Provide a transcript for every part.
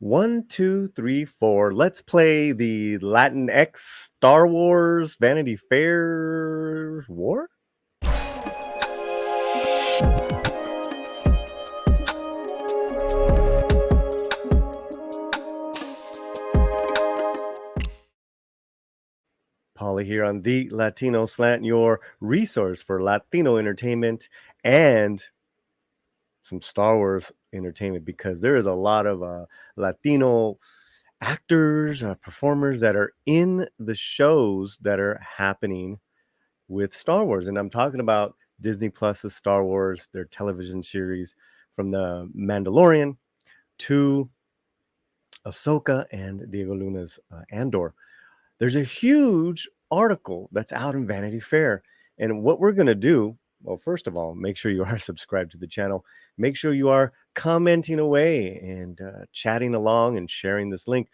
One, two, three, four. Let's play the Latin X Star Wars Vanity Fair War. Paulie here on the Latino Slant, your resource for Latino entertainment and some Star Wars entertainment, because there is a lot of Latino actors, performers that are in the shows that are happening with Star Wars. And I'm talking about Disney Plus's Star Wars, their television series, from the Mandalorian to Ahsoka and Diego Luna's Andor. There's a huge article that's out in Vanity Fair. And what we're going to do, well, first of all, make sure you are subscribed to the channel. Make sure you are commenting away and chatting along and sharing this link.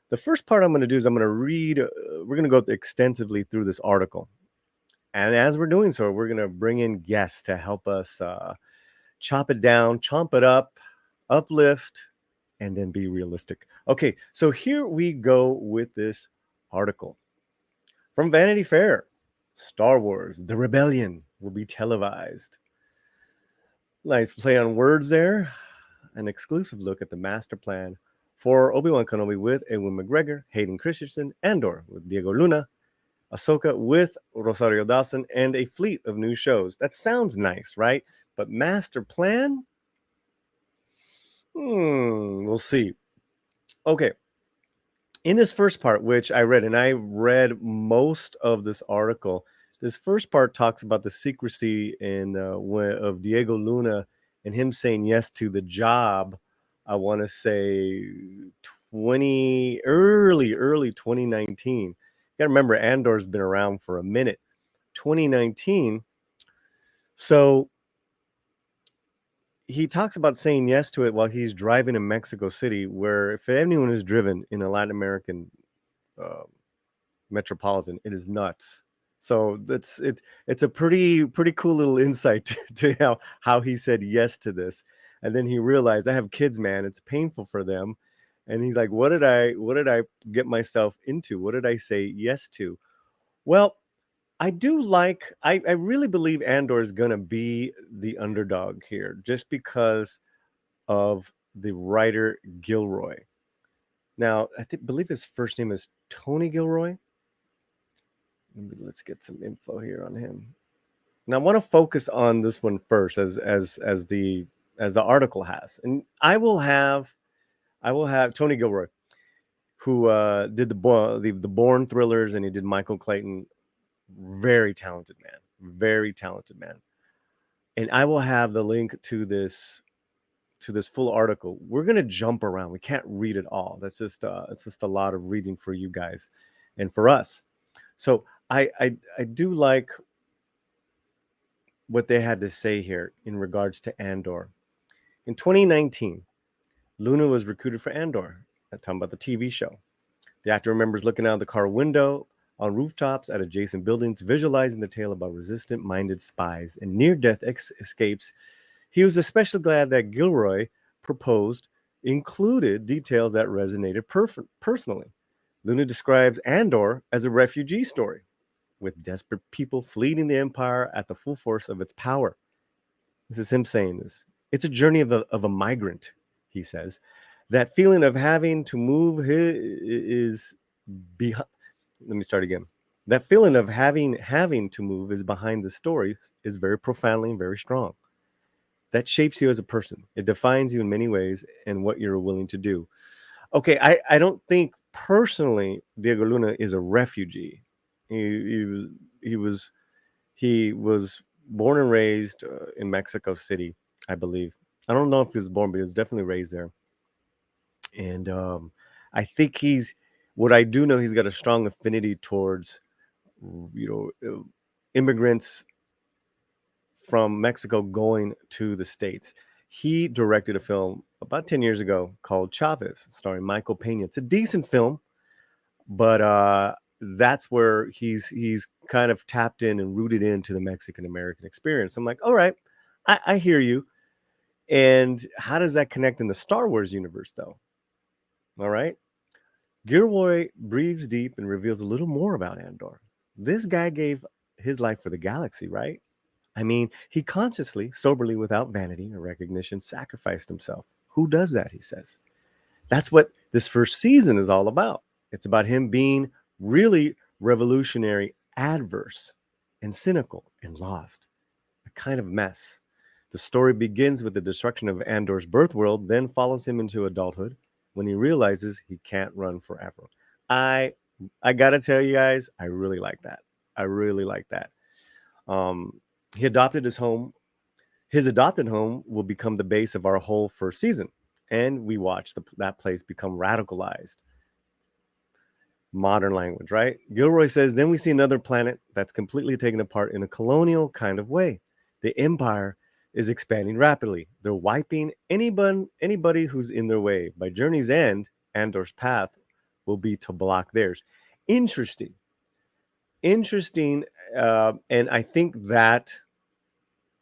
The first part I'm going to do is I'm going to read, we're going to go extensively through this article. And as we're doing so, we're going to bring in guests to help us chop it down, chomp it up, uplift, and then be realistic. Okay, so here we go with this article. From Vanity Fair, Star Wars, The Rebellion will be televised. Nice play on words there. An exclusive look at the master plan for Obi-Wan Kenobi with Ewan McGregor, Hayden Christensen, Andor with Diego Luna, Ahsoka with Rosario Dawson, and a fleet of new shows. That sounds nice, right? But master plan? We'll see. Okay. In this first part, which I read, and I read most of this article, this first part talks about the secrecy of Diego Luna and him saying yes to the job. I want to say early 2019. You got to remember, Andor's been around for a minute. 2019. So he talks about saying yes to it while he's driving in Mexico City, where if anyone has driven in a Latin American metropolitan, it is nuts. So it's a pretty cool little insight to how he said yes to this. And then he realized, I have kids, man, it's painful for them. And he's like, what did I get myself into? What did I say yes to? Well, I really believe Andor is going to be the underdog here, just because of the writer Gilroy. Now, believe his first name is Tony Gilroy. Let's get some info here on him. Now, I want to focus on this one first, as the article has, and I will have Tony Gilroy, who did the Bourne thrillers, and he did Michael Clayton. Very talented man. And I will have the link to this full article. We're gonna jump around. We can't read it all. That's just it's just a lot of reading for you guys and for us. So I do like what they had to say here in regards to Andor. In 2019, Luna was recruited for Andor. I'm talking about the TV show. The actor remembers looking out the car window on rooftops at adjacent buildings, visualizing the tale about resistant-minded spies and near-death escapes. He was especially glad that Gilroy proposed included details that resonated personally. Luna describes Andor as a refugee story, with desperate people fleeing the Empire at the full force of its power. This is him saying this. It's a journey of a migrant, he says. That feeling of having to move is behind. Let me start again. That feeling of having to move is behind the story is very profoundly and very strong. That shapes you as a person. It defines you in many ways and what you're willing to do. Okay, I don't think personally Diego Luna is a refugee. He was born and raised in Mexico City, I believe. I don't know if he was born, but he was definitely raised there. And I think what I do know, he's got a strong affinity towards, immigrants from Mexico going to the States. He directed a film about 10 years ago called Chavez, starring Michael Pena. It's a decent film, but that's where he's kind of tapped in and rooted into the Mexican American experience. I'm like, all right, I hear you. And how does that connect in the Star Wars universe, though? All right. Gilroy breathes deep and reveals a little more about Andor. This guy gave his life for the galaxy, right? I mean, he consciously, soberly, without vanity or recognition, sacrificed himself. Who does that, he says. That's what this first season is all about. It's about him being really revolutionary, adverse, and cynical and lost. A kind of mess. The story begins with the destruction of Andor's birth world, then follows him into adulthood when he realizes he can't run forever. I I gotta tell you guys, I really like that. I really like that. Um, he adopted his home. His adopted home will become the base of our whole first season, and we watch that place become radicalized. Modern language, right? Gilroy says, then we see another planet that's completely taken apart in a colonial kind of way. The empire is expanding rapidly. They're wiping anybody who's in their way. By journey's end, Andor's path will be to block theirs. Interesting. Interesting. And I think that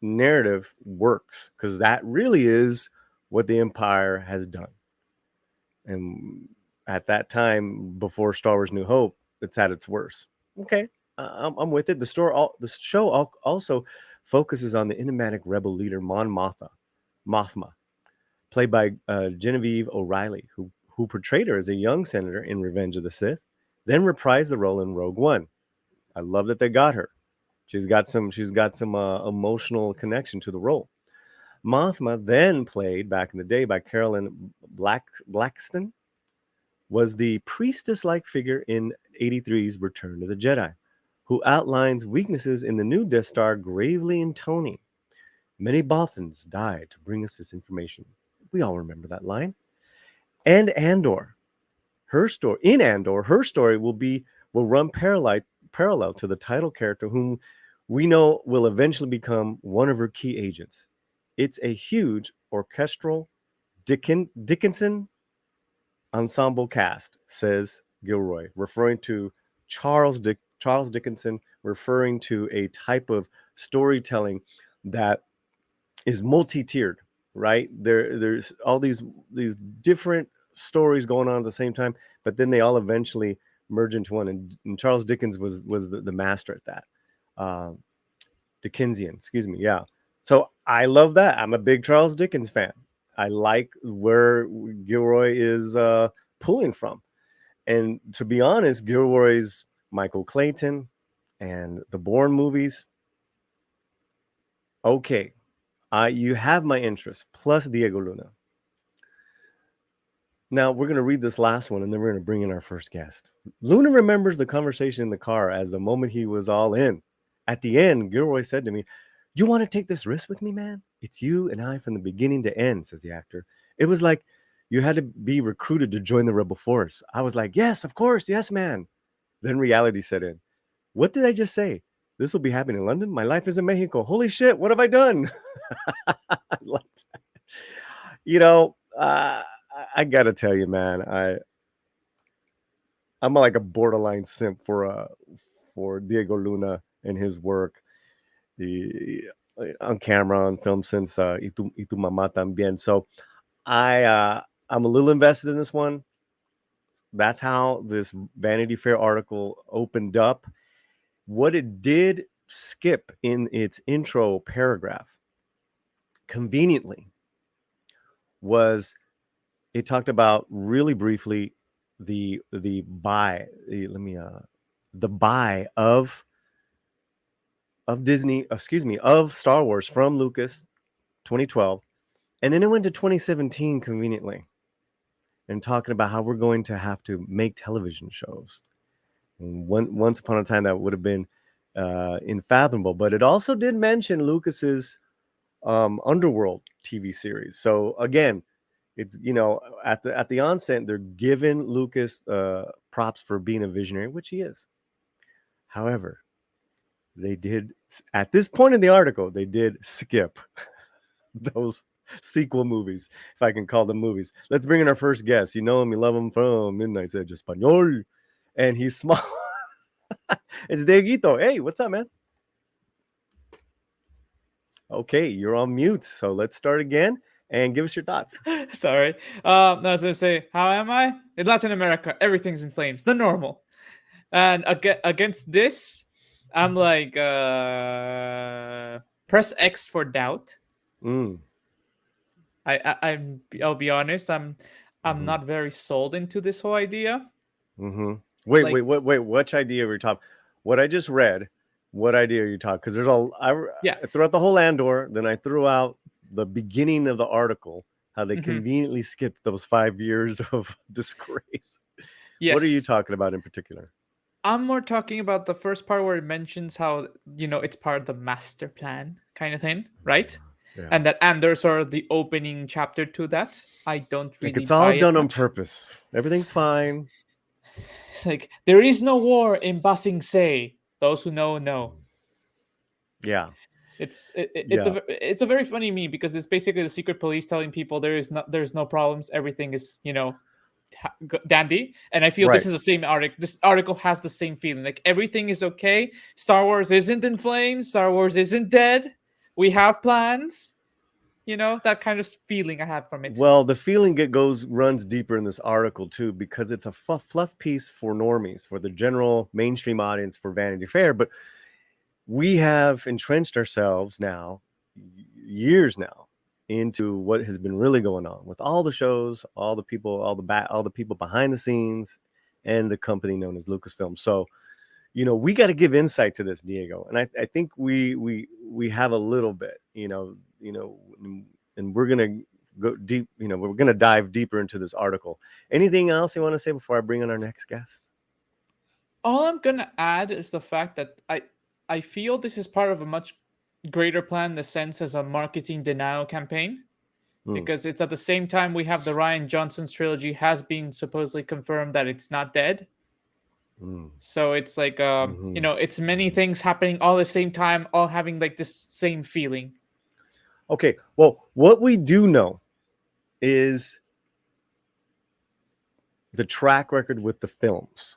narrative works because that really is what the empire has done. And at that time, before Star Wars New Hope, it's at its worst. Okay, I'm with it. The show also focuses on the enigmatic rebel leader Mothma, played by Genevieve O'Reilly, who portrayed her as a young senator in Revenge of the Sith, then reprised the role in Rogue One. I love that they got her. She's got some emotional connection to the role. Mothma, then played back in the day by Carolyn Blackstone, was the priestess-like figure in 83's Return to the Jedi, who outlines weaknesses in the new Death Star gravely intoning. Many Bothans died to bring us this information. We all remember that line. And Andor, her story will run parallel to the title character, whom we know will eventually become one of her key agents. It's a huge orchestral Dickinson ensemble cast, says Gilroy, referring to Charles Dickinson, referring to a type of storytelling that is multi-tiered, right? There's all these different stories going on at the same time, but then they all eventually merge into one. And Charles Dickens was the master at that. Dickensian, excuse me, yeah. So I love that. I'm a big Charles Dickens fan. I like where Gilroy is pulling from. And to be honest, Gilroy's Michael Clayton and the Bourne movies, okay, you have my interest, plus Diego Luna. Now we're going to read this last one and then we're going to bring in our first guest. Luna remembers the conversation in the car as the moment he was all in. At the end, Gilroy said to me, "You want to take this risk with me, man? It's you and I from the beginning to end," says the actor. "It was like you had to be recruited to join the rebel force." I was like, "Yes, of course. Yes, man." Then reality set in. What did I just say? This will be happening in London? My life is in Mexico. Holy shit, what have I done? you know, I gotta tell you, man, I'm like a borderline simp for Diego Luna and his work. The on camera, on film since y tu mamá también. So I'm a little invested in this one. That's how this Vanity Fair article opened up. What it did skip in its intro paragraph, conveniently, was it talked about really briefly the buy. The buy of Disney, of Star Wars from Lucas, 2012, and then it went to 2017 conveniently, and talking about how we're going to have to make television shows. And once upon a time, that would have been unfathomable. But it also did mention Lucas's Underworld TV series. So again, it's at the onset they're giving Lucas props for being a visionary, which he is. However, they did at this point in the article they did skip those sequel movies, if I can call them movies. Let's bring in our first guest. You know him, you love him from Midnight's Edge Espanol, and he's small. It's Dieguito. Hey, what's up, man? Okay, you're on mute, so let's start again. and give us your thoughts. Sorry. No, I was gonna say, how am I in Latin America? Everything's in flames, the normal. And against this, I'm like, press X for doubt. Mm, I'll be honest. I'm mm-hmm, not very sold into this whole idea. mm-hmm. Wait, Like, which idea were you talking? What I just read, what idea are you talking? Because yeah. I threw out the whole Andor, then I threw out the beginning of the article, how they Hmm. conveniently skipped those 5 years of disgrace. What are you Yes. talking about in particular? I'm more talking about the first part where it mentions how, it's part of the master plan kind of thing, right? Yeah. And that and there's sort of the opening chapter to that. I don't Like really it's all buy it done on much. purpose. Everything's fine. It's like there is no war in Basing Se. Those who know. Yeah. It's Yeah. a very funny meme because it's basically the secret police telling people there's no problems, everything is dandy. And I feel this Right. is the same article. This article has the same feeling, like everything is okay. Star Wars isn't in flames. Star Wars isn't dead. We have plans. That kind of feeling I have from it. Well, the feeling it runs deeper in this article too, because it's a fluff piece for normies, for the general mainstream audience, for Vanity Fair. But we have entrenched ourselves now, years now, into what has been really going on with all the shows, all the people, all the people behind the scenes, and the company known as Lucasfilm. So, we got to give insight to this, Diego, and I think we have a little bit, and we're gonna go deep. We're gonna dive deeper into this article. Anything else you want to say before I bring in our next guest? All I'm gonna add is the fact that I feel this is part of a much greater plan in the sense as a marketing denial campaign, Mm, because it's at the same time we have the Ryan Johnson's trilogy has been supposedly confirmed that it's not dead. mm, So it's like mm-hmm. it's many things happening all at the same time, all having like this same feeling. Okay, well, what we do know is the track record with the films,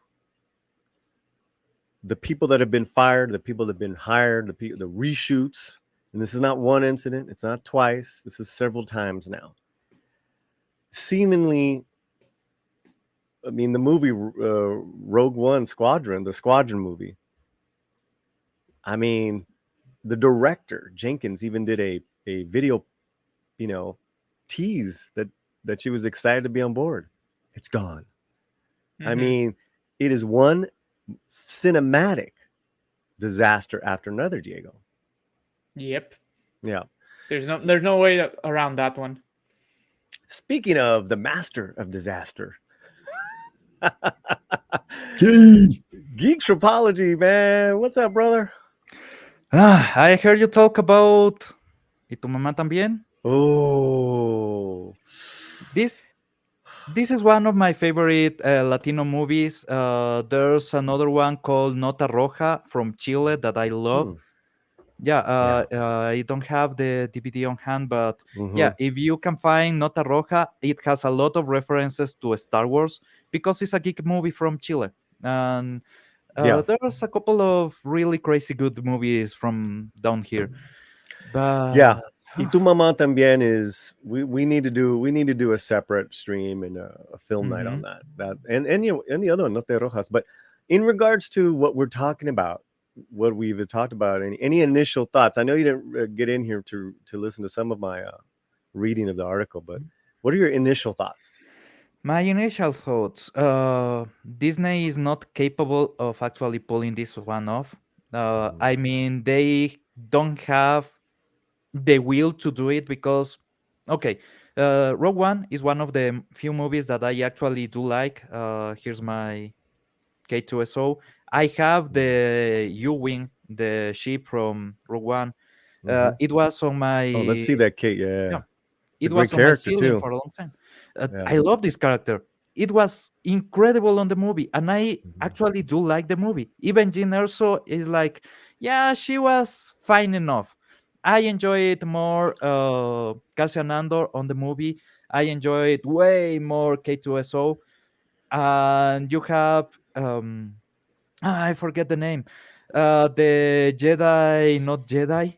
the people that have been fired, the people that have been hired, the reshoots, and this is not one incident, it's not twice, this is several times now. Seemingly, I mean, the movie Rogue One Squadron, the Squadron movie. I mean, the director Jenkins even did a video, you know, tease that she was excited to be on board. It's gone. I Mm-hmm. mean, it is one cinematic disaster after another, Diego. Yep. Yeah. There's no way around that one. Speaking of the master of disaster, Yay. Geek Tropology, man. What's up, brother? I heard you talk about ¿Y tu mamá también? Oh. This this is one of my favorite Latino movies. There's another one called Nota Roja from Chile that I love. Hmm. Yeah, Yeah. I don't have the DVD on hand, but Mm-hmm. yeah, if you can find Nota Roja, it has a lot of references to Star Wars because it's a geek movie from Chile. And Yeah. there's a couple of really crazy good movies from down here. Yeah. But Y tu mamá también is we need to do a separate stream and a film night on mhm. that and the other one, not te rojas. But in regards to what we're talking about, what we've talked about, any initial thoughts? I know you didn't get in here to listen to some of my reading of the article, but what are your initial thoughts? My initial thoughts: Disney is not capable of actually pulling this one off. Mm-hmm. I mean, they don't have the will to do it because, okay, Rogue One is one of the few movies that I actually do like. Here's my K2SO. I have the U-wing, the ship from Rogue One. Mm-hmm. It was on Oh, let's my see that, Kate. yeah, Yeah, it's a it great was on my character ceiling too. for a long time. Yeah. I love this character. It was incredible on the movie, and I Mm-hmm. actually do like the movie. Even Jean Erso is like, yeah, she was fine enough. I enjoyed more Cassian Andor on the movie. I enjoyed way more K2SO. And you have I forget the name. The Jedi, not Jedi.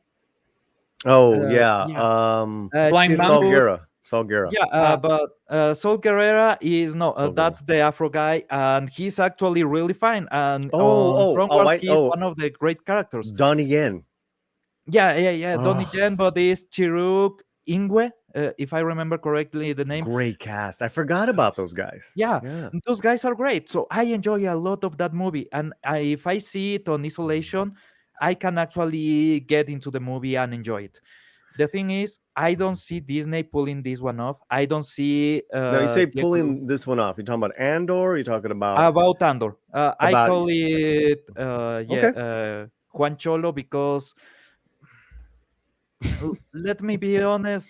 Oh yeah. Yeah, Blind Chirrut. Mammoth. Saul Guerra. Yeah, but Sol Guerrera is no, Saul Guerra. that's the Afro guy, and he's actually really fine. And Oh, on oh, Clone oh, Wars, he's oh, one of the great characters. Donnie Yen. Yeah, Donnie Oh, Yen, but is Chirrut Ingwe, if I remember correctly the name. great cast. I forgot about those guys. Yeah, Yeah. those guys are great. So I enjoy a lot of that movie, and if I see it on isolation, I can actually get into the movie and enjoy it. The thing is, I don't see Disney pulling this one off. I don't see Now you say Diego pulling this one off. You talking about Andor? Or you talking about Andor. I about call it okay. Juan Cholo because let me be honest,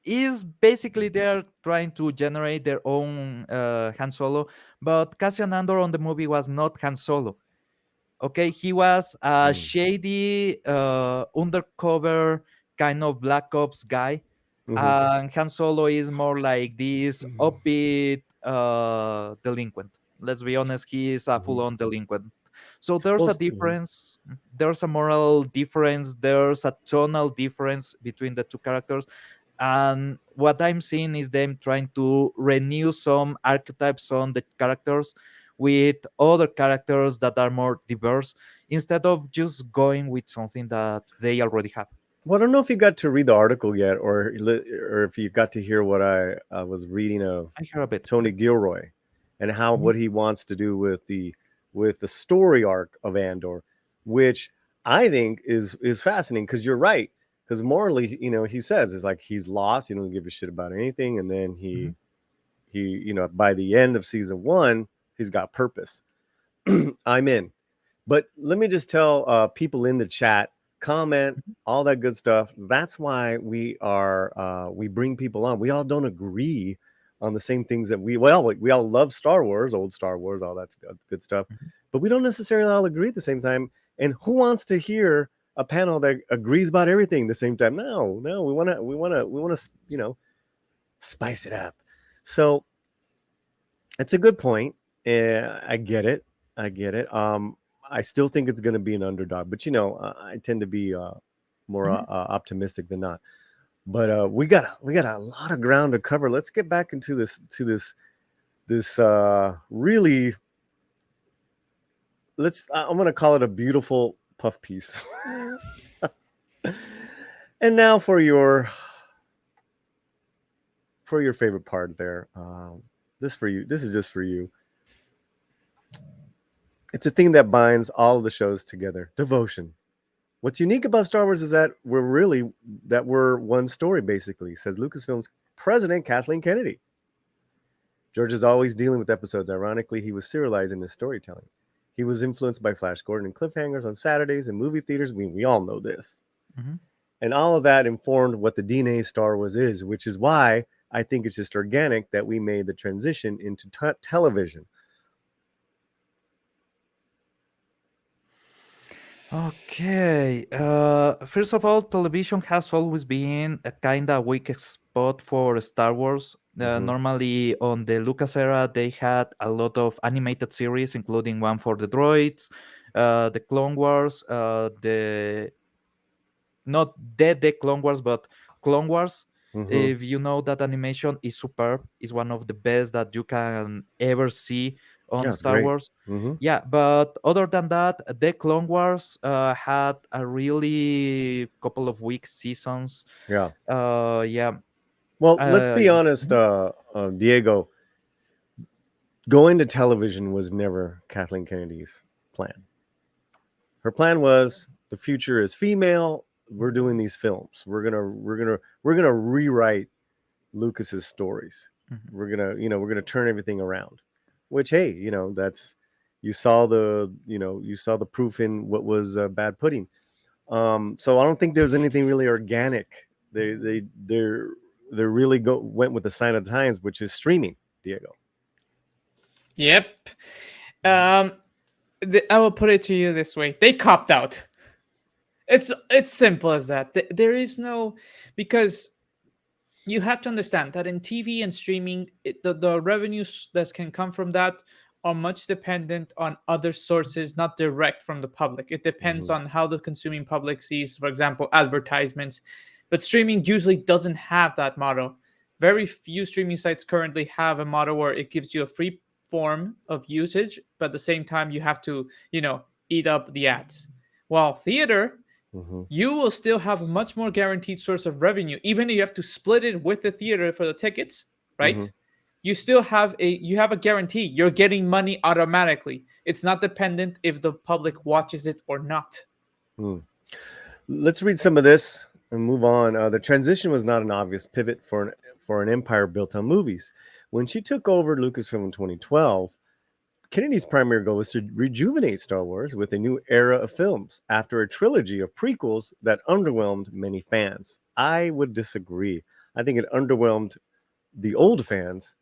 is basically they're trying to generate their own Han Solo, but Cassian Andor on the movie was not Han Solo. Okay, he was a Mm. shady undercover kind of black ops guy, Hmm. and Han Solo is more like this upbeat delinquent. Let's be honest, he is a Hmm. full-on delinquent. So there's Well, a difference. There's a moral difference. There's a tonal difference between the two characters. And what I'm seeing is them trying to renew some archetypes on the characters with other characters that are more diverse instead of just going with something that they already have. well, I don't know if you got to read the article yet, or if you got to hear what I was reading of I hear a bit. Tony Gilroy, and how Mhm, what he wants to do with the story arc of Andor, which I think is fascinating because you're right. Because morally, he says is like he's lost. He doesn't give a shit about anything, and then mhm, he by the end of season one, he's got purpose. I'm in. But let me just tell people in the chat, comment, mhm, all that good stuff. That's why we bring people on. We all don't agree on the same things that we all love Star Wars, old Star Wars, all that's good stuff, mhm. but we don't necessarily all agree at the same time. And who wants to hear a panel that agrees about everything at the same time? No, no, we want to spice it up. So it's a good point. I get it. I get it. I still think it's going to be an underdog, but I tend to be more Mhm. optimistic than not. But we got a lot of ground to cover. Let's get back into this really. I'm going to call it a beautiful puff piece. And now for your favorite part there. This for you. This is just for you. It's a thing that binds all of the shows together. Devotion. What's unique about Star Wars is that we're one story, basically, says Lucasfilm's president, Kathleen Kennedy. George is always dealing with episodes. Ironically, he was serializing his storytelling. He was influenced by Flash Gordon and cliffhangers on Saturdays and movie theaters. We all know this. Mhm. And all of that informed what the DNA of Star Wars is, which is why I think it's just organic that we made the transition into television. Okay. First of all, television has always been a kind of weak spot for Star Wars. Mm-hmm. Normally, on the Lucas era, they had a lot of animated series, including one for the droids, the Clone Wars, the not the Clone Wars, but Clone Wars. Mm-hmm. If you know that animation is superb, is one of the best that you can ever see on Yeah, it's Star great. Wars. Mm-hmm. Yeah, but other than that, the Clone Wars had a really couple of weak seasons. Yeah. Yeah. Well, let's be honest, Mhm, Diego. Going to television was never Kathleen Kennedy's plan. Her plan was the future is female. We're doing these films. We're gonna rewrite Lucas's stories. mhm. We're gonna turn everything around. Which, hey, that's you saw the proof in what was bad pudding. So I don't think there was anything really organic. They really went with the sign of the times, which is streaming. Diego. Yep. Um, I will put it to you this way: they copped out. It's simple as that. There is no, because you have to understand that in TV and streaming, the revenues that can come from that are much dependent on other sources, not direct from the public. It depends Mhm. on how the consuming public sees, for example, advertisements. But streaming usually doesn't have that model. Very few streaming sites currently have a model where it gives you a free form of usage, but at the same time, you have to, eat up the ads. While theater, Mhm. you will still have a much more guaranteed source of revenue, even if you have to split it with the theater for the tickets, right? Mhm. You still have a guarantee. You're getting money automatically. It's not dependent if the public watches it or not. Mm. Let's read some of this and move on. The transition was not an obvious pivot for an empire built on movies. When she took over Lucasfilm in 2012, Kennedy's primary goal was to rejuvenate Star Wars with a new era of films after a trilogy of prequels that underwhelmed many fans. I would disagree. I think it underwhelmed the old fans,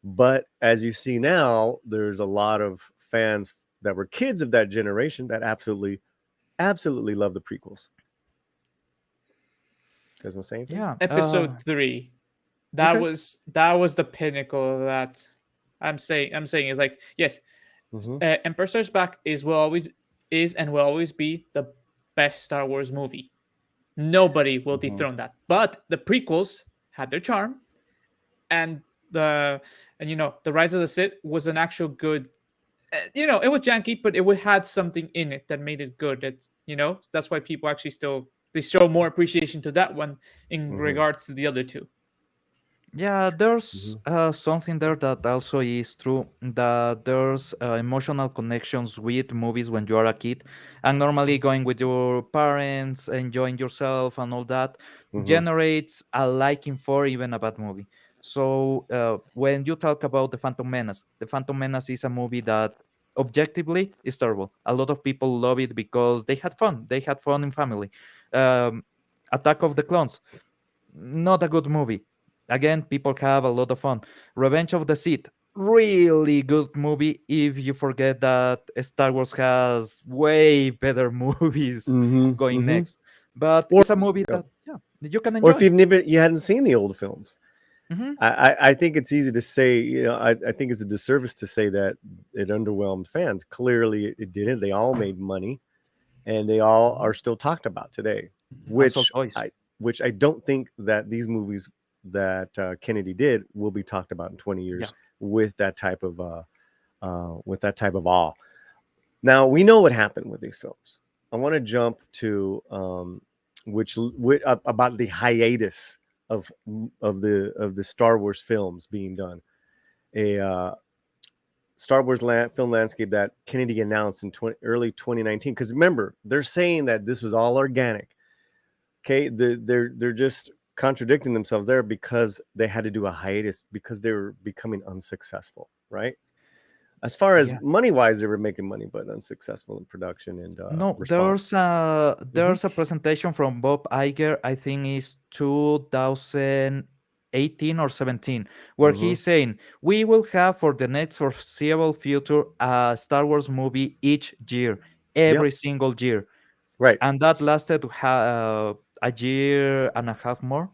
but as you see now, there's a lot of fans that were kids of that generation that absolutely love the prequels. You guys want to say anything? Yeah. Episode 3. That Okay. was that was the pinnacle of that. I'm saying is like, yes, Mm-hmm. Emperor Strikes Back is and will always be the best Star Wars movie. Nobody will Mm-hmm. dethrone that. But the prequels had their charm, and the and the Rise of the Sith was an actual good. It was janky, but it had something in it that made it good. That's why people actually still they show more appreciation to that one in Mm-hmm. regards to the other two. Yeah, there's Mm-hmm. something there that also is true, that there's emotional connections with movies when you are a kid, and normally going with your parents, enjoying yourself, and all that Mm-hmm. generates a liking for even a bad movie. So when you talk about The Phantom Menace is a movie that objectively is terrible. A lot of people love it because they had fun. They had fun in family. Um, Attack of the Clones, not a good movie. Again, people have a lot of fun. Revenge of the Sith, really good movie if you forget that Star Wars has way better movies Mm-hmm. going Mm-hmm. next. But Or it's a movie yeah. that, yeah, you can Or if enjoy. you hadn't seen the old films, Hmm. I think it's easy to say, I think it's a disservice to say that it underwhelmed fans. Clearly, it didn't. They all made money, and they all are still talked about today. And sold Which toys. I don't think that these movies that Kennedy did will be talked about in 20 Yeah. years with that type of awe. Now we know what happened with these films. I want to jump to about the hiatus of the Star Wars films being done. A Star Wars film landscape that Kennedy announced in early 2019. Because remember, they're saying that this was all organic. Okay, they're just contradicting themselves there because they had to do a hiatus because they were becoming unsuccessful, right? As far as Yeah. money wise, they were making money, but unsuccessful in production and No, response. Hmm. there's a presentation from Bob Iger, I think it's 2018 or 17, where Hmm. he's saying we will have for the next foreseeable future a Star Wars movie each year, Yep. every single year, Right. and that lasted a year and a half more.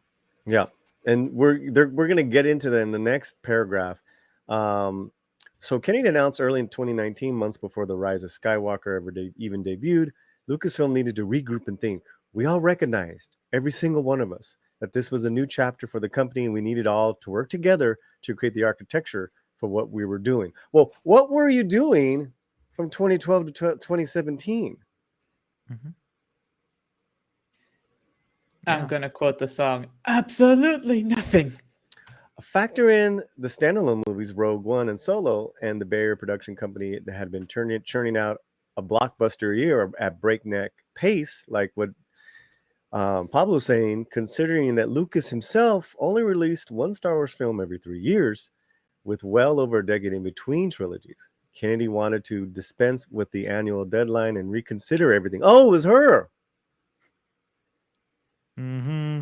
Yeah. And we're gonna get into that in the next paragraph. Um, so Kennedy announced early in 2019, months before the Rise of Skywalker even debuted, Lucasfilm needed to regroup and think. We all recognized, every single one of us, that this was a new chapter for the company, and we needed all to work together to create the architecture for what we were doing. Well, what were you doing from 2012 to 2017? Mhm. I'm Yeah. gonna quote the song. Absolutely nothing. Factor in the standalone movies Rogue One and Solo, and the Barrier production company that had been churning out a blockbuster a year at breakneck pace, like what Pablo's saying, considering that Lucas himself only released one Star Wars film every 3 years, with well over a decade in between trilogies. Kennedy wanted to dispense with the annual deadline and reconsider everything. Oh, it was her. Hmm.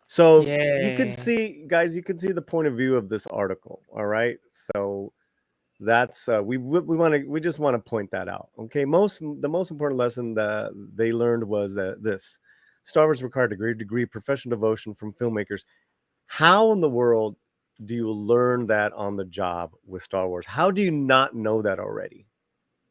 So you could Yeah. see, guys, you could see the point of view of this article. All right. So that's we just want to point that out. Okay. The most important lesson that they learned was that this Star Wars required a great degree of professional devotion from filmmakers. How in the world do you learn that on the job with Star Wars? How do you not know that already?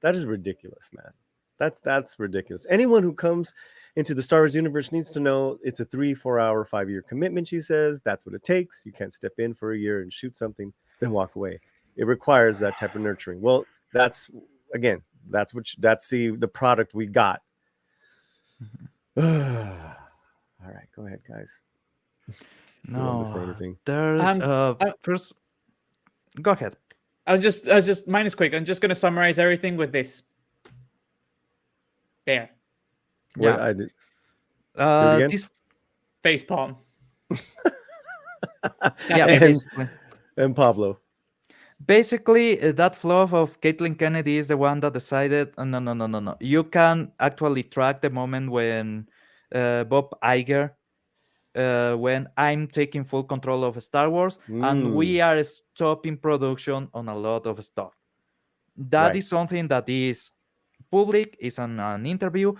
That is ridiculous, man. That's ridiculous. Anyone who comes into the Star Wars universe needs to know it's a 3-4 hour 5 year commitment. She says that's what it takes. You can't step in for a year and shoot something, then walk away. It requires that type of nurturing. Well, that's again, that's the product we got. All right, go ahead, guys. If you want to say No, anything. there. I, First, go ahead. I was just mine is quick. I'm just gonna summarize everything with this. There, What Yeah. I did, do it again. This. face palm. Yeah. That's it. and Basically. and Pablo. Basically, that fluff of Caitlin Kennedy is the one that decided, no, no, no, no, no. You can actually track the moment when Bob Iger, when I'm taking full control of Star Wars, and we are stopping production on a lot of stuff. That Right. is something that is public, is an interview.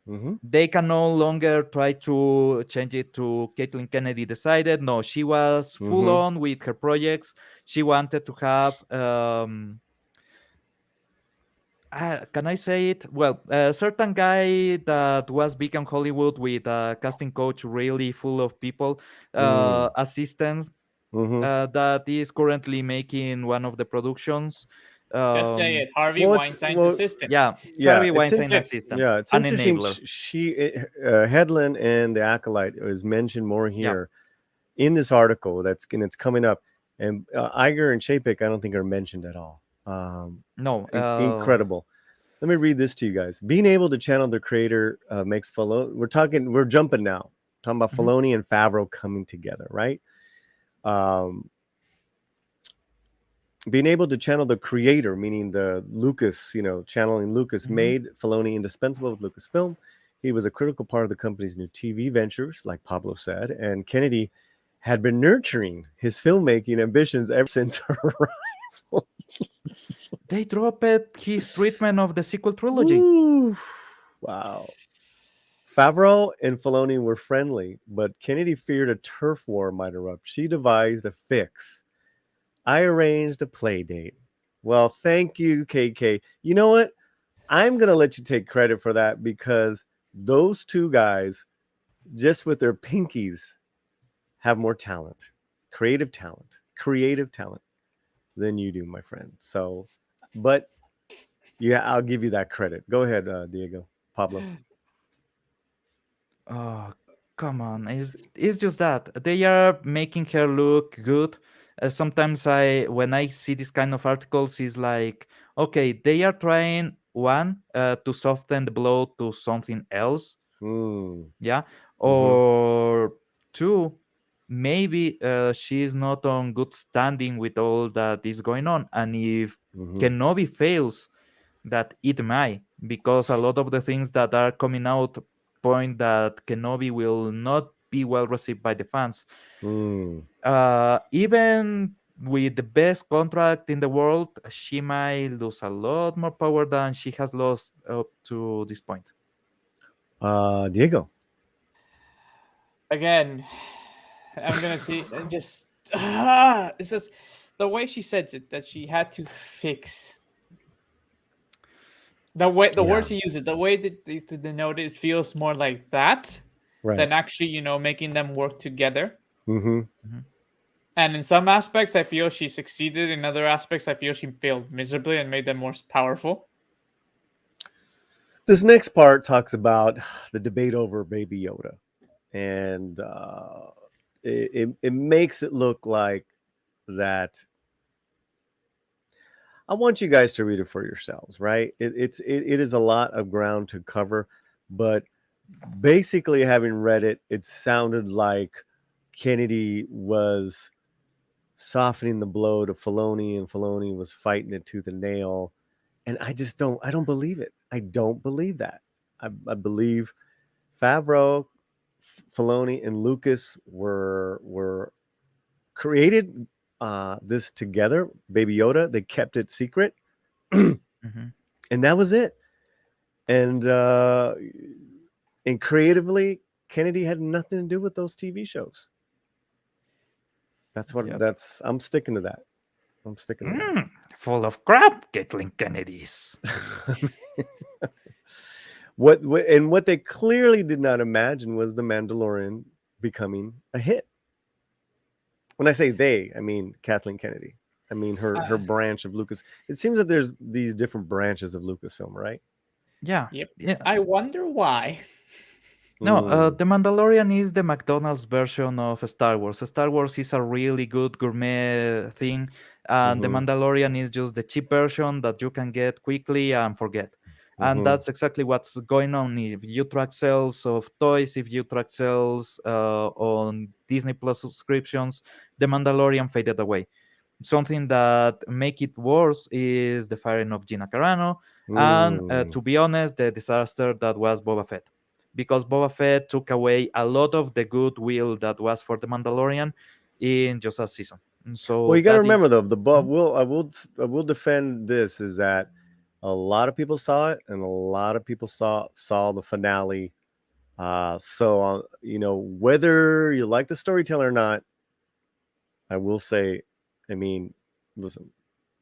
Mm-hmm. They can no longer try to change it to Caitlin Kennedy decided. No, she was full Mm-hmm. on with her projects. She wanted to have can I say it? Well, a certain guy that was big in Hollywood with a casting coach really full of people, assistants, Mm-hmm. that is currently making one of the productions. Just say Um, it. Harvey Well, it's Weinstein's well, assistant. yeah, yeah, Harvey it's Weinstein That's it. assistant, yeah, it's an interesting. enabler. Headland and the Acolyte is mentioned more Yeah, here in this article. It's coming up, and Iger and Chapek I don't think are mentioned at all. no, Incredible. Let me read this to you guys. Being able to channel the creator makes Filoni. We're jumping now, talking about mhm, Filoni and Favreau coming together, right? Um, being able to channel the creator, meaning the Lucas, channeling Lucas, mhm. made Filoni indispensable with Lucasfilm. He was a critical part of the company's new TV ventures, like Pablo said, and Kennedy had been nurturing his filmmaking ambitions ever since her arrival. They dropped his treatment of the sequel trilogy. Woo! Wow. Favreau and Filoni were friendly, but Kennedy feared a turf war might erupt. She devised a fix. I arranged a play date. Well, thank you, KK. You know what? I'm going to let you take credit for that because those two guys, just with their pinkies, have more talent, creative talent than you do, my friend. So, but yeah, I'll give you that credit. Go ahead, Diego, Pablo. Oh, come on. It's just that they are making her look good. Sometimes when I see this kind of articles, it's like, okay, they are trying one to soften the blow to something else, Mm, yeah, mm-hmm, or two, maybe she is not on good standing with all that is going on, and if mm-hmm, Kenobi fails, that it might, because a lot of the things that are coming out point that Kenobi will not be well received by the fans. mm. Even with the best contract in the world, she might lose a lot more power than she has lost up to this point. Diego. Again, I'm gonna see. Just it's just the way she said it that she had to fix the Yeah. words she uses, the way that they denote it feels more like that Right. than actually making them work together. Mm-hmm. Mhm. And in some aspects, I feel she succeeded. In other aspects, I feel she failed miserably and made them more powerful. This next part talks about the debate over Baby Yoda, and it makes it look like that. I want you guys to read it for yourselves, right? It is a lot of ground to cover, but basically, having read it, it sounded like Kennedy was softening the blow to Filoni, and Filoni was fighting it tooth and nail. And I don't believe it. I don't believe that. I believe Favreau, Filoni, and Lucas were created this together. Baby Yoda. They kept it secret, and Mhm. that was it. And creatively, Kennedy had nothing to do with those TV shows. That's what Yep. that's I'm sticking to that. I'm sticking to Mm, full of crap, Caitlin Kennedy's. that. What they clearly did not imagine was the Mandalorian becoming a hit. When I say they, I mean Kathleen Kennedy. I mean her Uh, branch of Lucas. It seems that there's these different branches of Lucasfilm, right? Yeah. yep. Yeah. I wonder why. No, Mm, The Mandalorian is the McDonald's version of Star Wars. Star Wars is a really good gourmet thing, and The mm-hmm, Mandalorian is just the cheap version that you can get quickly and forget. And mm-hmm, that's exactly what's going on. If you track sales of toys, if you track sales on Disney Plus subscriptions, The Mandalorian faded away. Something that make it worse is the firing of Gina Carano, and mm. to be honest, the disaster that was Boba Fett, because Boba Fett took away a lot of the goodwill that was for the Mandalorian in just a season. And Well, so you got to that remember is though, the Mhm. I will defend this is that a lot of people saw it, and a lot of people saw the finale. You know, whether you like the storyteller or not, I will say, I mean, listen,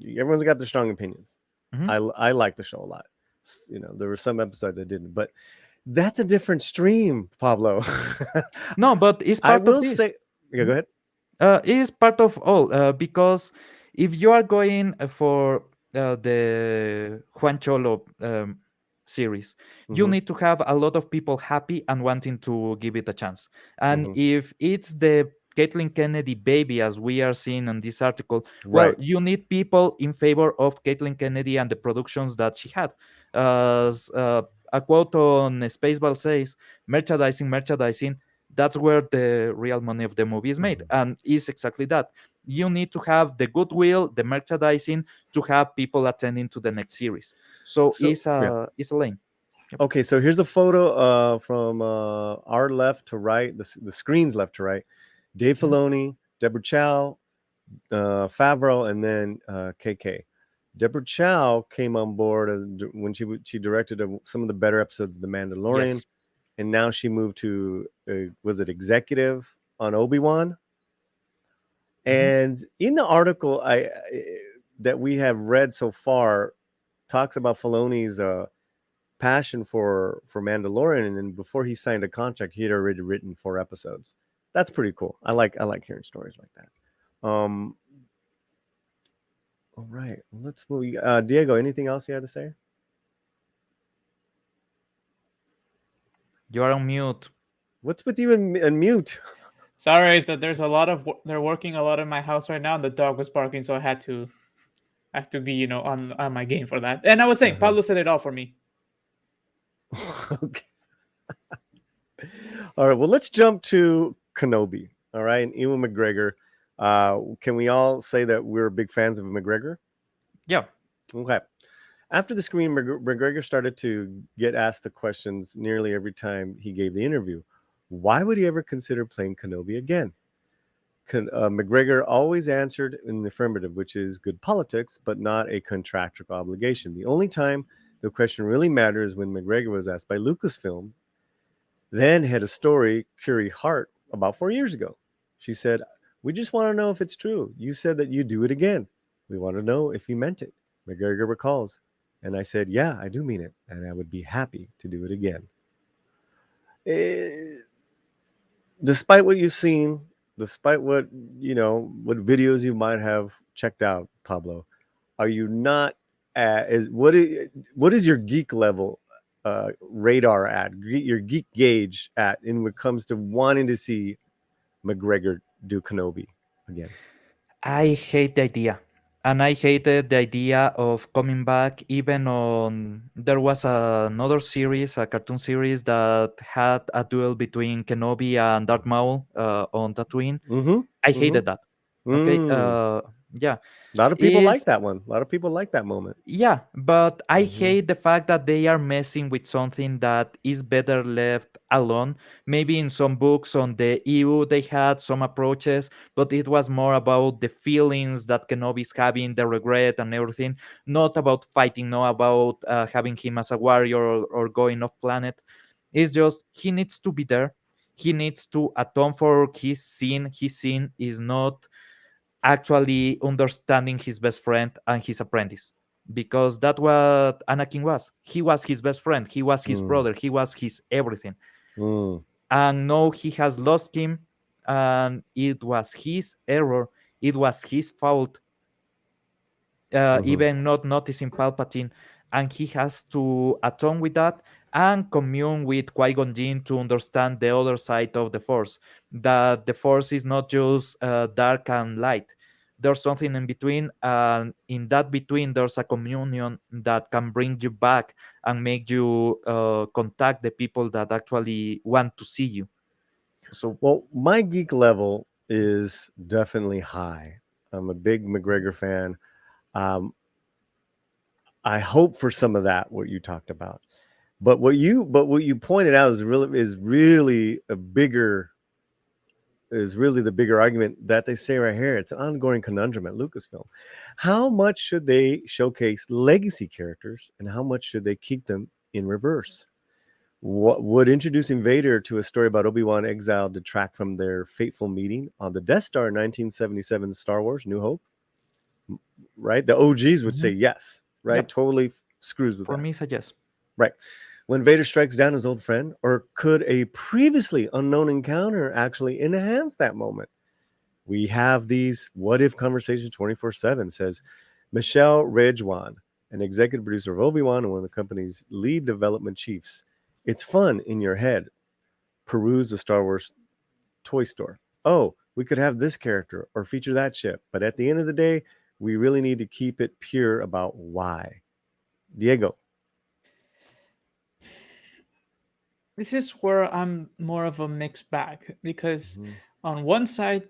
everyone's got their strong opinions. Mhm. I like the show a lot. You know, there were some episodes I didn't, but that's a different stream, Pablo. No, but it's I part of will this. say, yeah, go ahead. It is part of all because if you are going for the Juan Cholo series, you Mm-hmm, need to have a lot of people happy and wanting to give it a chance. And mm-hmm. if it's the Caitlin Kennedy baby, as we are seeing in this article, well, Right. you need people in favor of Caitlin Kennedy and the productions that she had. As a quote on Spaceball says, merchandising, merchandising, that's where the real money of the movie is made, Mhm. and is exactly that. You need to have the goodwill, the merchandising, to have people attending to the next series. So So yeah. it's a lane. Yep. Okay, so here's a photo from our left to right, the screen's left to right. Dave Mhm. Filoni, Deborah Chow, Favreau, and then KK. Deborah Chow came on board when she directed some of the better episodes of The Mandalorian, Yes. and now she moved to was it executive on Obi-Wan? Mhm. And in the article that we have read so far, talks about Filoni's passion for Mandalorian, and before he signed a contract, he had already written 4 episodes. That's pretty cool. I like hearing stories like that. All right, let's move. Diego, anything else you had to say? You are on mute. What's with you and mute? Sorry, is that there's a lot of they're working a lot in my house right now, and the dog was barking, so I have to be on my game for that. And I was saying, Uh-huh. Pablo said it all for me. Okay. All right. Well, let's jump to Kenobi. All right, and Ewan McGregor. Can we all say that we're big fans of McGregor? Yeah. Okay. After the screen, McGregor started to get asked the questions nearly every time he gave the interview. Why would he ever consider playing Kenobi again? McGregor always answered in the affirmative, which is good politics, but not a contractual obligation. The only time the question really matters when McGregor was asked by Lucasfilm, then head of story Curie Hart, about 4 years ago. She said, "We just want to know if it's true. You said that you'd do it again. We want to know if you meant it." McGregor recalls. And I said, "Yeah, I do mean it. And I would be happy to do it again." Eh, Despite what you've seen, despite what videos you might have checked out, Pablo, are you not what is your geek level radar at your geek gauge at in when it comes to wanting to see McGregor do Kenobi again? I hate the idea. And I hated the idea of coming back even on there was another series, a cartoon series that had a duel between Kenobi and Darth Maul on Tatooine. Mm-hmm. I Mm-hmm. hated that. Okay. Mm. Yeah. A lot of people like Is that one. A lot of people like that moment. Yeah, but I Mm-hmm. hate the fact that they are messing with something that is better left alone. Maybe in some books on the EU they had some approaches, but it was more about the feelings that Kenobi's having, the regret and everything, not about fighting, not about having him as a warrior or going off planet. It's just he needs to be there. He needs to atone for his sin. His sin is not actually understanding his best friend and his apprentice, because that's what Anakin was. He was his best friend, he was his Mm, brother, he was his everything. mm, And now he has lost him, and it was his error, it was his fault, mhm. even not noticing Palpatine, and he has to atone with that and commune with Qui-Gon Jinn to understand the other side of the Force. That the Force is not just dark and light. There's something in between, and in that between, there's a communion that can bring you back and make you contact the people that actually want to see you. So, Well, my geek level is definitely high. I'm a big McGregor fan. Um, I hope for some of that what you talked about. But what you pointed out is really a bigger is really the bigger argument that they say right here. It's an ongoing conundrum at Lucasfilm. How much should they showcase legacy characters and how much should they keep them in reverse? What would introducing Vader to a story about Obi-Wan exiled detract from their fateful meeting on the Death Star in 1977 Star Wars New Hope? Right? The OGs would say mhm, yes, right? yep, Totally screws with for that. me, it's a yes. Right. When Vader strikes down his old friend, or could a previously unknown encounter actually enhance that moment? We have these what if conversations 24/7, says Michelle Ridgewan, an executive producer of Obi-Wan and one of the company's lead development chiefs. It's fun in your head. Peruse the Star Wars toy store. Oh, we could have this character or feature that ship, but at the end of the day, we really need to keep it pure about why. Diego. This is where I'm more of a mixed bag because Mm-hmm. on one side,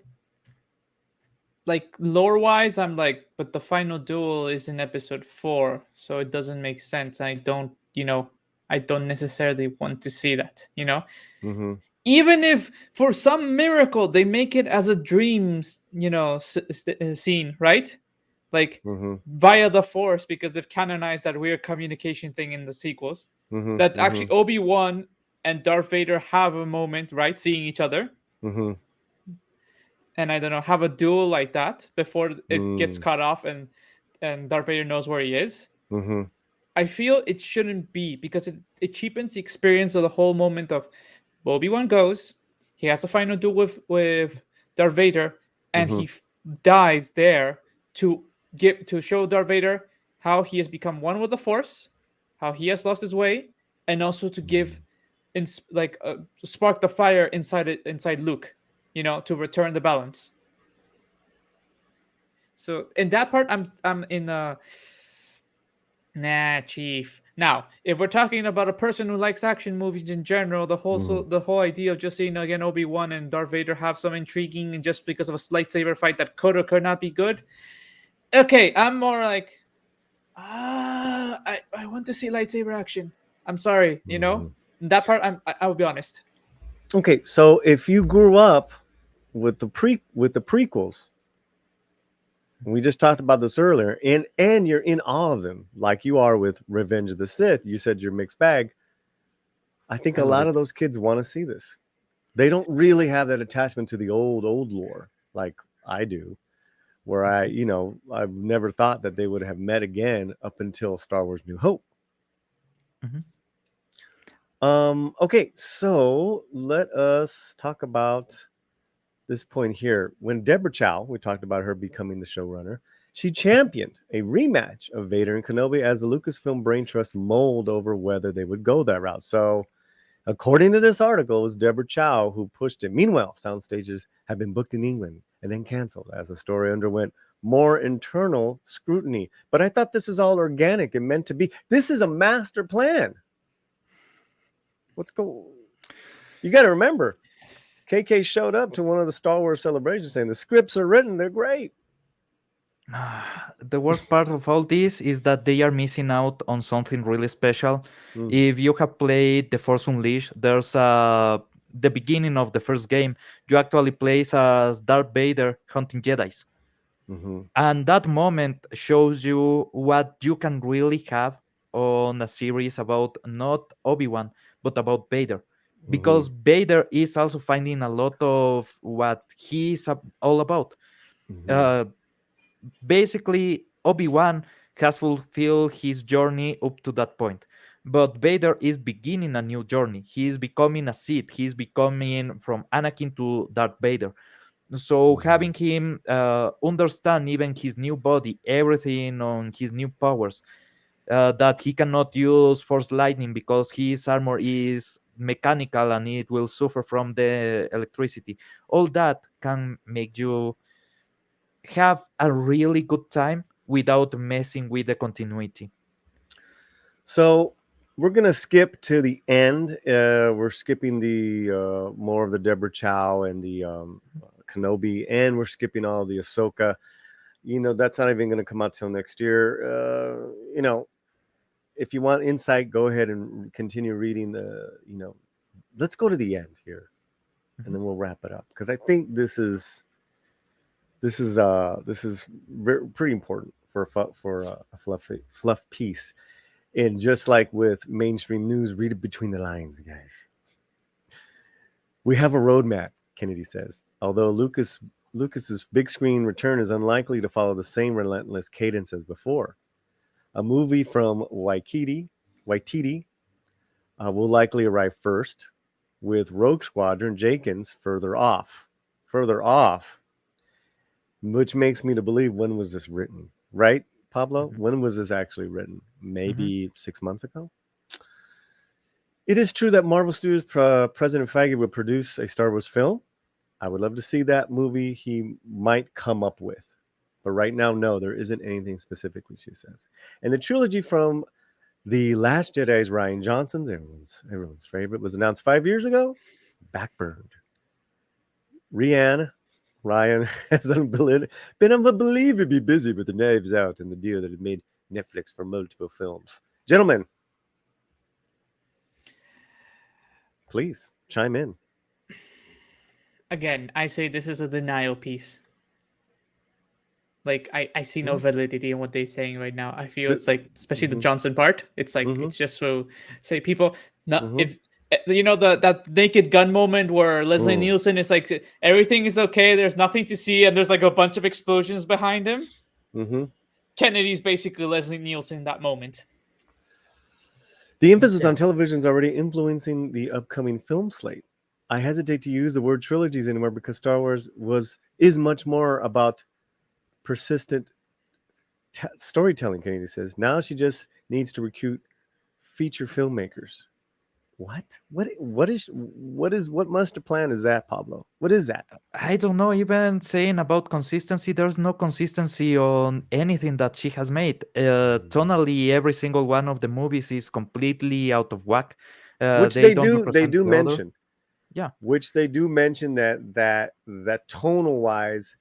like lore wise, I'm like, but the final duel is in episode 4, so it doesn't make sense. I don't necessarily want to see that, Mm-hmm. even if for some miracle they make it as a dreams, scene, right? Like Mm-hmm. via the Force, because they've canonized that weird communication thing in the sequels. That Mm-hmm. actually Obi-Wan and Darth Vader have a moment, right, seeing each other, Mm-hmm. and I don't know, have a duel like that before it gets Mm-hmm. cut off and Darth Vader knows where he is. Mm-hmm. I feel it shouldn't be because it cheapens the experience of the whole moment of Obi-Wan goes, he has a final duel with Darth Vader, and Mm-hmm. he dies there to show Darth Vader how he has become one with the Force, how he has lost his way, and also to give spark the fire inside Luke, to return the balance. So in that part, I'm in nah, chief. Now, if we're talking about a person who likes action movies in general, Mm-hmm. the whole idea of just seeing again Obi-Wan and Darth Vader have some intriguing and just because of a lightsaber fight that could or could not be good. Okay, I'm more like I want to see lightsaber action. I'm sorry, Mm-hmm. that part I'll be honest. Okay, so if you grew up with the prequels, we just talked about this earlier, and you're in awe of them, like you are with Revenge of the Sith. You said you're mixed bag. I think I a love lot of it. those kids want to see this. They don't really have that attachment to the old lore like I do, where I've never thought that they would have met again up until Star Wars New Hope. Mhm. Okay, so let us talk about this point here. When Deborah Chow, we talked about her becoming the showrunner, she championed a rematch of Vader and Kenobi as the Lucasfilm Brain Trust mulled over whether they would go that route. So, according to this article, it was Deborah Chow who pushed it. Meanwhile, sound stages have been booked in England and then canceled as the story underwent more internal scrutiny. But I thought this was all organic and meant to be. This is a master plan. What's go? You got to remember, KK showed up to one of the Star Wars celebrations saying the scripts are written, they're great. The worst part of all this is that they are missing out on something really special. Mm, If you have played The Force Unleashed, there's the beginning of the first game. You actually play as Darth Vader hunting Jedi's, mm-hmm, and that moment shows you what you can really have on a series about not Obi-Wan but about Vader, mm-hmm, because Vader is also finding a lot of what he's all about. Mhm. Uh, Basically, Obi-Wan has fulfilled his journey up to that point. But Vader is beginning a new journey. He is becoming a Sith. He is becoming from Anakin to Darth Vader. So Mhm. having him understand even his new body, everything on his new powers, that he cannot use Force Lightning because his armor is mechanical and it will suffer from the electricity. All that can make you have a really good time without messing with the continuity. So we're gonna skip to the end. We're skipping the more of the Deborah Chow and the Kenobi, and we're skipping all the Ahsoka. That's not even gonna come out till next year. If you want insight, go ahead and continue reading let's go to the end here, and Mhm. then we'll wrap it up because I think this is pretty important for a fluff piece. And just like with mainstream news, read it between the lines, guys. We have a roadmap, Kennedy says. Although Lucas's big screen return is unlikely to follow the same relentless cadence as before. A movie from Waititi will likely arrive first, with Rogue Squadron Jenkins further off. Further off, which makes me to believe, when was this written? Right, Pablo? Mhm. When was this actually written? Mhm. Maybe 6 months ago? It is true that Marvel Studios President Feige would produce a Star Wars film. I would love to see that movie he might come up with. But right now, no, there isn't anything specifically, she says. And the trilogy from The Last Jedi's Ryan Johnson's, everyone's favorite, was announced 5 years ago. Backburned. Ryan has been unbelievably busy with the Knives Out and the deal that had made Netflix for multiple films. Gentlemen, please chime in. Again, I say this is a denial piece. Like I see no Mm-hmm. validity in what they're saying right now. I feel it's like, especially the Mm-hmm. Johnson part. It's like Mm-hmm. it's just so say people. No, Mm-hmm. it's that Naked Gun moment where Leslie Mm. Nielsen is like everything is okay. There's nothing to see, and there's like a bunch of explosions behind him. Mm-hmm. Kennedy's basically Leslie Nielsen in that moment. The emphasis Yeah, on television is already influencing the upcoming film slate. I hesitate to use the word trilogies anymore because Star Wars is much more about persistent storytelling. Kennedy says now she just needs to recruit feature filmmakers. What? What master plan is that, Pablo? What is that? I don't know. Even saying about consistency, there's no consistency on anything that she has made. Tonally, every single one of the movies is completely out of whack. Which They they don't do they represent do the other. mention. Yeah, Which they do mention that tonal wise,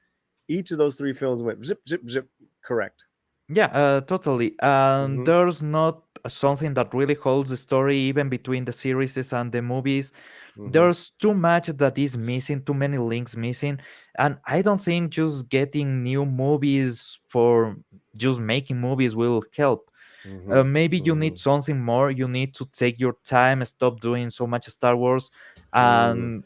each of those three films went zip zip zip. Correct. yeah, totally. And Mm-hmm. there's not something that really holds the story, even between the series and the movies. Mm-hmm. There's too much that is missing, too many links missing. And I don't think just getting new movies for just making movies will help. Mm-hmm. Maybe you Mm-hmm. need something more. You need to take your time, stop doing so much Star Wars, Mm, and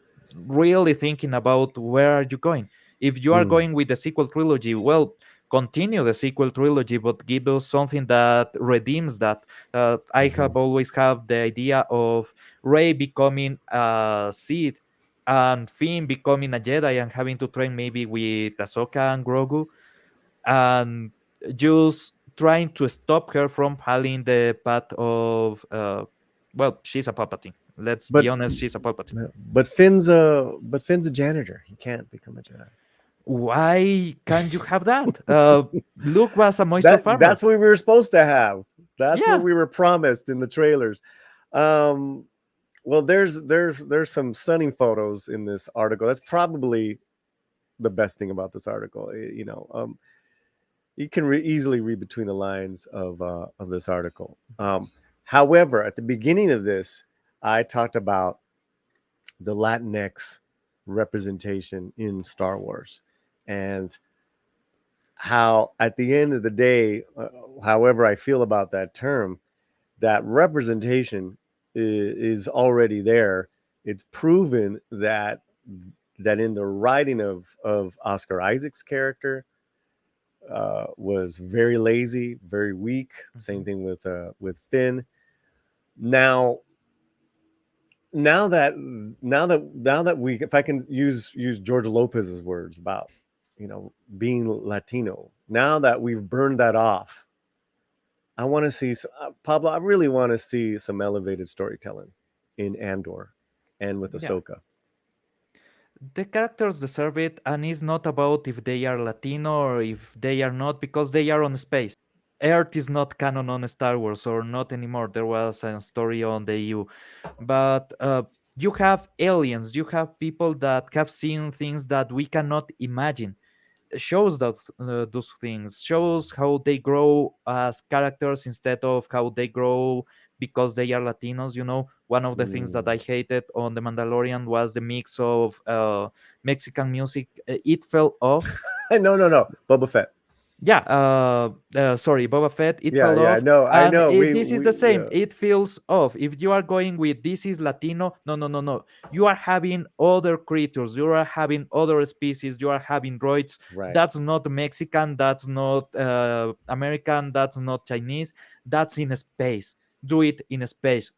really thinking about where are you going. If you are mm, going with the sequel trilogy, well, continue the sequel trilogy, but give us something that redeems that. I mm-hmm. have always had the idea of Rey becoming a Sith and Finn becoming a Jedi and having to train maybe with Ahsoka and Grogu, and just trying to stop her from following the path of well, she's a Palpatine. Let's be But honest, she's a Palpatine. but Finn's a janitor. He can't become a Jedi. Why can't you have that? Luke was a moisture That's farmer. what we were supposed to have. That's what Yeah, we were promised in the trailers. Um, well, there's some stunning photos in this article. That's probably the best thing about this article. You can easily read between the lines of this article. However, at the beginning of this, I talked about the Latinx representation in Star Wars, and how at the end of the day, however I feel about that term, that representation is already there. It's proven that that in the writing of Oscar Isaac's character was very lazy, very weak. Same thing with Finn. Now that we, if I can use George Lopez's words about being Latino, now that we've burned that off, I want to see Pablo. I really want to see some elevated storytelling in Andor and with Yeah. Ahsoka. The characters deserve it, and it's not about if they are Latino or if they are not, because they are on space. Earth is not canon on Star Wars, or not anymore. There was a story on the EU, but you have aliens, you have people that have seen things that we cannot imagine. Shows that those things, shows how they grow as characters instead of how they grow because they are Latinos. One of the things that I hated on The Mandalorian was the mix of Mexican music. It fell off. No, Boba Fett. Yeah, sorry, Boba Fett. It Yeah, fell yeah, off, I and know. this is the same. It feels off. If you are going with this is Latino, no, no, no, no. You are having other creatures. You are having other species. You are having droids. Right. That's not Mexican. That's not American. That's not Chinese. That's in space. Do it in space.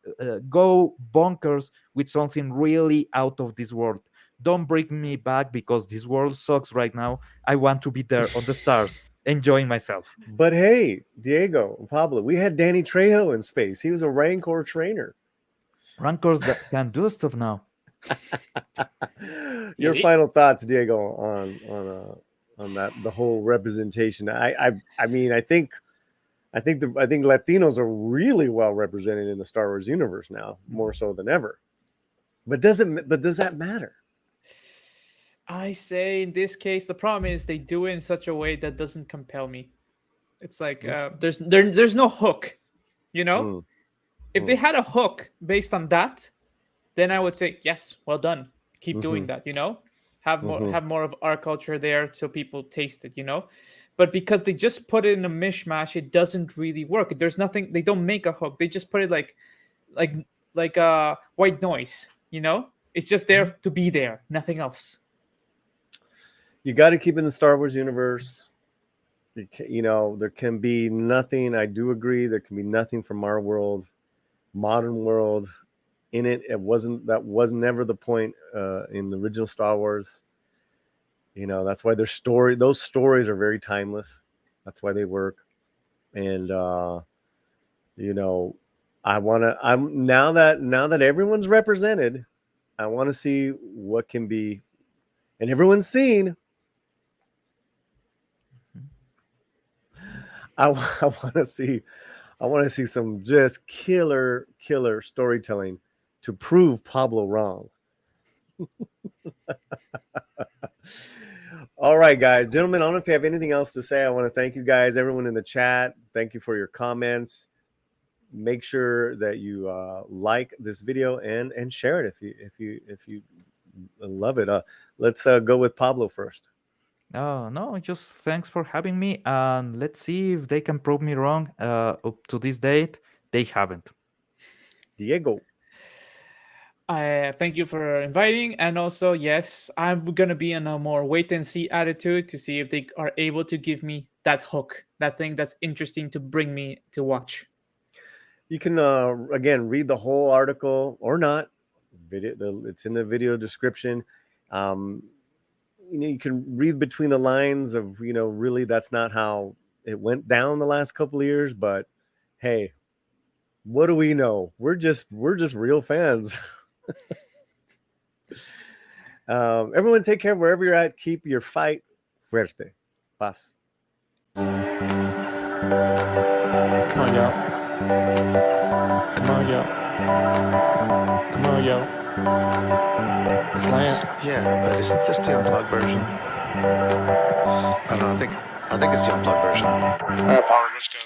Go bonkers with something really out of this world. Don't bring me back because this world sucks right now. I want to be there on the stars, enjoying myself. But hey, Diego, Pablo, we had Danny Trejo in space. He was a Rancor trainer. Rancors that can do stuff now. Your final thoughts, Diego, on that, the whole representation. I mean, I think Latinos are really well represented in the Star Wars universe now, more so than ever. But does that matter? I say in this case, the problem is they do it in such a way that doesn't compel me. It's like there's no hook, If they had a hook based on that, then I would say yes, well done, keep doing that. Have more of our culture there so people taste it. But because they just put it in a mishmash, it doesn't really work. There's nothing. They don't make a hook. They just put it like white noise. It's just there to be there, nothing else. You got to keep in the Star Wars universe. There can be nothing. I do agree. There can be nothing from our world, modern world, in it. That was never the point in the original Star Wars. That's why those stories are very timeless. That's why they work. And now that everyone's represented, I want to see what can be, and everyone's seen. I want to see some just killer storytelling to prove Pablo wrong. All right, guys, gentlemen, I don't know if you have anything else to say. I want to thank you guys, everyone in the chat. Thank you for your comments. Make sure that you like this video and share it if you love it. Let's go with Pablo first. Oh, no, just thanks for having me. And let's see if they can prove me wrong. Up to this date, they haven't. Diego. Thank you for inviting. And also, yes, I'm going to be in a more wait and see attitude to see if they are able to give me that hook, that thing that's interesting to bring me to watch. You can, again, read the whole article or not. It's in the video description. You can read between the lines of, really that's not how it went down the last couple of years. But hey, what do we know? We're just real fans. Everyone take care wherever you're at. Keep your fight fuerte. Paz. Come on, y'all. Come on, y'all. Come on, y'all. The Slant? Yeah, but isn't this the unplugged version? I don't know. I think it's the unplugged version. All right, Paulie, let's go.